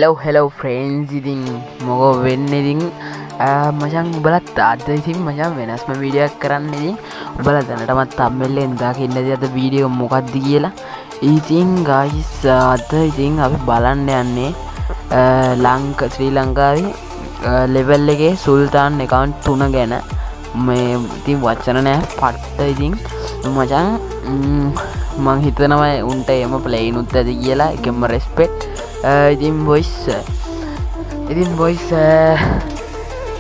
hello friends ඉතින් මොකෝ වෙන්නේ ඉතින් මචං උඹලත් අද ඉතින් මචං වෙනස්ම වීඩියෝ එකක් කරන්න ඉතින් උඹලා දැනටමත් thumbnail එකෙන් දාගෙන ඉන්නදී අද වීඩියෝ එක මොකක්ද කියලා ඉතින් guys අද ඉතින් අපි බලන්න යන්නේ ශ්‍රී ලංකාවේ level එකේ සුල්තාන් account 3 ගැන මේ ඉතින් වචන නැහැ පට්ට ඉතින් මචං මං හිතනවා උන්ට එම play නුත් ඇති කියලා එකම respect ඉතින් boys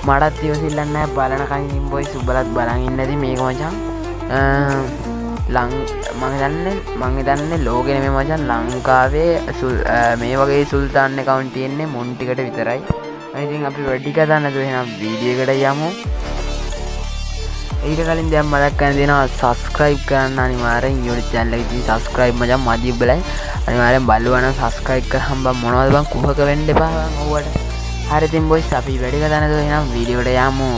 මටත් ඉවසිල්ලක් නැහැ බලනකන් ඉතින් boys උඹලත් බලන් ඉන්න ඇති මේක මචං මං හිතන්නේ ලෝකෙ නෙමෙයි මචං ලංකාවේ මේ වගේ සුල්තාන් account තියෙන්නේ මොන් ටිකට විතරයි ඉතින් අපි වැඩි කතා නැතුව එහෙනම් වීඩියෝ එකට යමු ඊට කලින් දැන් මතක් කරන්න දෙනවා subscribe කරන්න අනිවාර්යෙන් YouTube channel එක ඉතින් subscribe මචං මදි උඹලයි අනිවාර්යෙන් බලුවා නම් subscribe කරාම බං මොනවද බං කුහක වෙන්න එපා බං ඔව්වට හරි ඉතින් boys අපි වැඩි කතා නැතුව එහෙනම් වීඩියෝ එකට යමු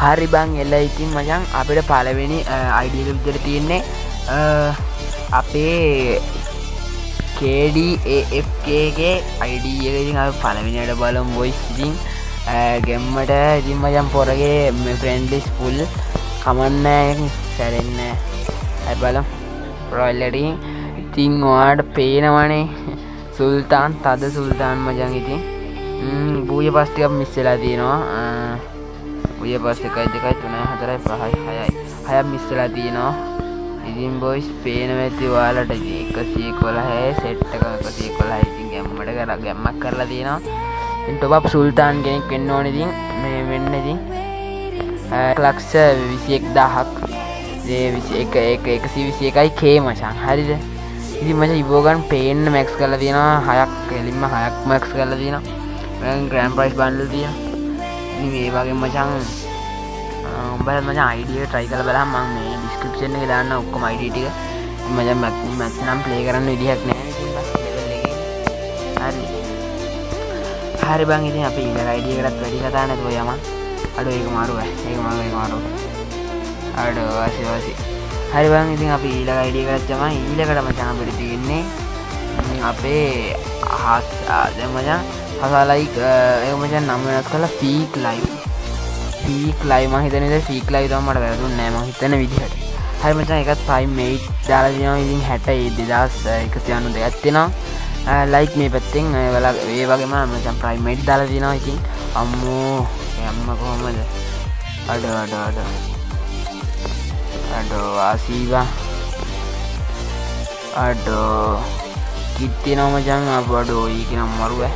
හරි බං එල ඉතින් මචං අපිට පළවෙනි ID එක විදිහට තියෙන්නේ අපේ KDAFK ගේ ID එක ඉතින් අපි පළවෙනියට බලමු boys ඉතින් ගෙම්මට ඉතින් මචං පොරගේ මේ friend list full කමන්නේ සැරෙන්නේ හරි බලමු royal ඉතින් ඔයාලට පේනවනේ සුල්තාන් තද සුල්තාන් මචං ඉතින් බූය පාස් ටිකක් මිස් වෙලා තියෙනවා ඔය පාස් 1 2 3 4 5 6යි 6ක් මිස් වෙලා තියෙනවා ඉතින් boys පේනවා ඇති ඔයාලට 111 සෙට් එක 111 ඉතින් ගැම්මක් කරලා තියෙනවා ඉතින් top up සුල්තාන් කෙනෙක් වෙන්න ඕනේ ඉතින් මේ වෙන්න ඉතින් ලක්ෂ 21000ක් ඒ 121යි K මචං හරිද ඉතින් මචං ඉවෝගන් පේන්න මැක්ස් කරලා තියෙනවා 6ක් එලින්ම 6ක් මැක්ස් කරලා තියෙනවා මම ග්‍රෑන්ඩ් ප්‍රයිස් බන්ඩල් තියෙනවා ඉතින් මේ වගේ මචං උඹලා මචං ID එක try කරලා බලන්න මම මේ description එකේ දාන්න ඔක්කොම ID ටික මචං මැච් නම් play කරන්න විදිහක් නැහැ ඉතින් බස් level එකේ හරි බං ඉතින් අපි ඊළඟ ID එකටත් වැඩි කතා නැතුව යමු අඩෝ ඒක මාරුවා අඩෝ වාසි හරි බං ඉතින් අපි ඊළඟ ID එකට යමු ඊළඟට මචං අපිට තියෙන්නේ අපේ දැන් මචං හසලයි ඒක මචං නම වෙනස් කරලා peak live මම හිතන්නේ ඉතින් peak live තමයි මට වැරදුන්නේ නැහැ මම හිතන විදිහට හරි මචං ඒකත් prime 8 දාලා තියෙනවා ඉතින් 62192ක් තියෙනවා like මේ පැත්තෙන් ඒ වගේම මචං prime 8 දාලා තියෙනවා ඉතින් අම්මෝ කොහමද අඩෝ ආසීවා කිට් තියෙනවා මචං අපඩෝ ඒක නම් මරුවා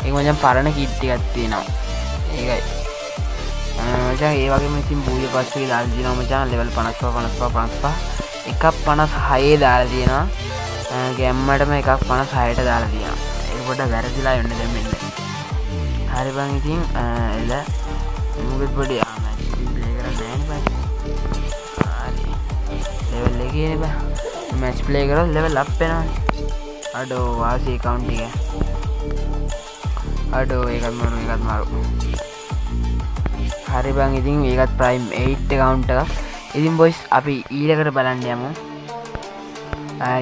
ඒක මචං පරණ කිට් ටිකක් තියෙනවා ඒකයි මචං ඒ වගේම ඉතින් බූය පාස් එකේ දාලා තියෙනවා මචං level 55 එකක් 56 දාලා තියෙනවා ගැම්මටම එකක් 56ට දාලා තියෙනවා ඒක පොඩ්ඩක් වැරදිලා යන්න දැන් මෙන්න හරි බං ඉතින් එල මොකද පොඩි මැච් ප්ලේ කරන්නේ නැහැ නේ බං හරි level එකේ නේ බං මැච් ප්ලේ කරලා level up වෙනවා අඩෝ වාසි account එක අඩෝ ඒකත් මාරු හරි බං ඉතින් ඒකත් prime 8 account එක ඉතින් boys අපි ඊළඟට බලන්න යමු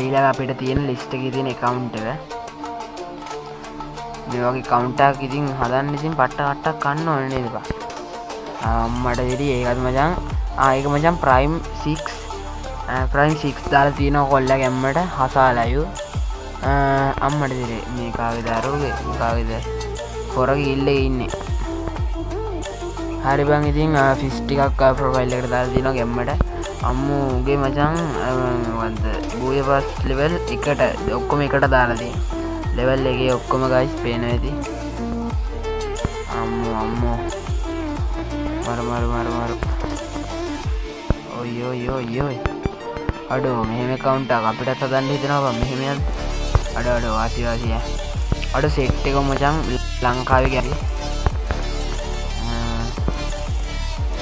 ඊළඟ අපිට තියෙන list එකේ තියෙන account එක මේ වගේ account එකක් ඉතින් හදන්න ඉතින් පට්ට කන්න ඕනේ නේද බං මට ඉතින් ඒකත් මචං ඒක මචං prime 6 දාලා තියෙනවා කොල්ලා ගැම්මට හසාලයු අම්මට දිරේ මේ කාගේද අරෝගේ කාගේද පොරගේ ඉල්ලේ ඉන්නේ හරි බං ඉතින් ෆිස් ටිකක් ප්‍රොෆයිල් එකට දාලා තියෙනවා ගැම්මට අම්මෝගේ මචං වන්ද බූය පාස් level 1ට ඔක්කොම එකට දාලා තියෙනවා level එකේ ඔක්කොම guys පේනවා ඇති අම්මෝ මරු ඔය් අඩෝ මෙහෙම account එකක් අපිටත් හදන්න හිතනවා බං මෙහෙම යන්න අඩෝ වාසි අඩෝ සෙට් එක මචං ලංකාවේ ගියා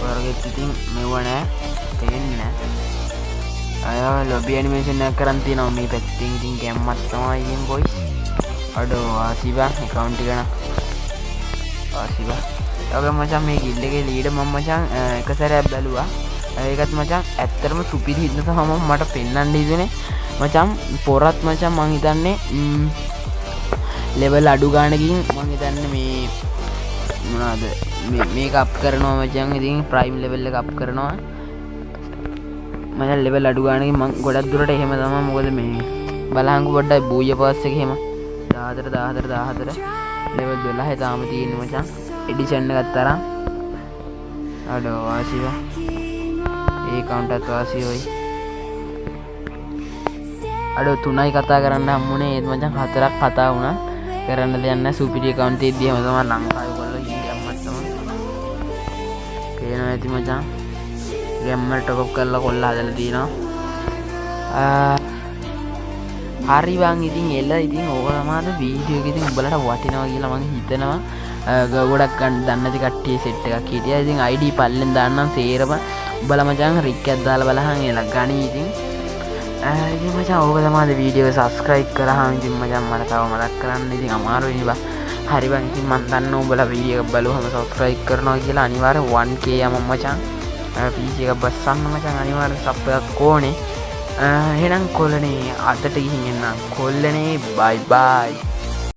වර්ගෙත් ඉතින් මෙව නෑ තේන්නේ අය ලොබි ඇනිමේෂන් එකක් කරන් තියෙනවා මේ පැත්තෙන් ඉතින් ගැම්මක් තමයි ඉතින් boys අඩෝ වාසි බං account එක න ආසිවා ඔගේ මචං මේ ගිල්ඩ් එකේ ලීඩර් මම මචං එක සැරයක් බැලුවා ඒකත් මචං ඇත්තටම සුපිරි හින්දා තමයි මට පෙන්වන්න හිතුනේ මචං පොරත් මචං මං හිතන්නේ ලෙවල් අඩු ගානකින් මං හිතන්නේ මේ මොනවාද මේක අප් කරනවා මචං ඉතින් ප්‍රයිම් ලෙවල් එක අප් කරනවා මචං ලෙවල් අඩු ගානකින් මං ගොඩක් දුරට එහෙම තමයි මොකද මේ බලහන්කු පොඩ්ඩක් බූය පාස් එක එහෙම 14 ලෙවල් 12 තාම තියෙන්නේ මචං එඩිෂන් එකක් තරම් අඩෝ වාසිවා ඒ කවුන්ටත් වාසියෝයි අඩෝ 3යි කතා කරන්න හම්බුනේ ඒත් මචං 4ක් කතා වුණා කරන්න දෙයක් නැහැ සුපිරි account එකේදී එහෙම තමයි ලංකාවේ කොල්ලෝ ඉන්නේ අම්මටම පේනවා ඇති මචං ගේම් වල ටොප් අප් කරලා කොල්ලා හදලා තියෙනවා හරි බං ඉතින් එළ ඉතින් ඕක තමයි වීඩියෝ එක ඉතින් උඹලට වටිනවා කියලා මම හිතනවා ගොඩක් ගන්න දන්නේ නැති කට්ටිය සෙට් එකක් හිටියා ඉතින් ID පල්ලෙන් දාන්නම් සේරම උඹලා මචං රික් එකක් දාලා බලහන් එලා ගනි ඉතින් ඉතින් මචං ඕක තමයි වීඩියෝ එක සබ්ස්ක්‍රයිබ් කරාම ඉතින් මචං මට තව මතක් කරන්න ඉතින් අමාරුයි බං හරි බං ඉතින් මම දන්නවා උඹලා වීඩියෝ එක බලුවම සබ්ස්ක්‍රයිබ් කරනවා කියලා අනිවාර්යෙන් 1k යම මචං PC එක බස්සන්න මචං අනිවාර්යෙන් සබ් එකක් ඕනේ එහෙනම් කොල්ලනේ අදට ගිහින් එන්න කොල්ලනේ බයි බයි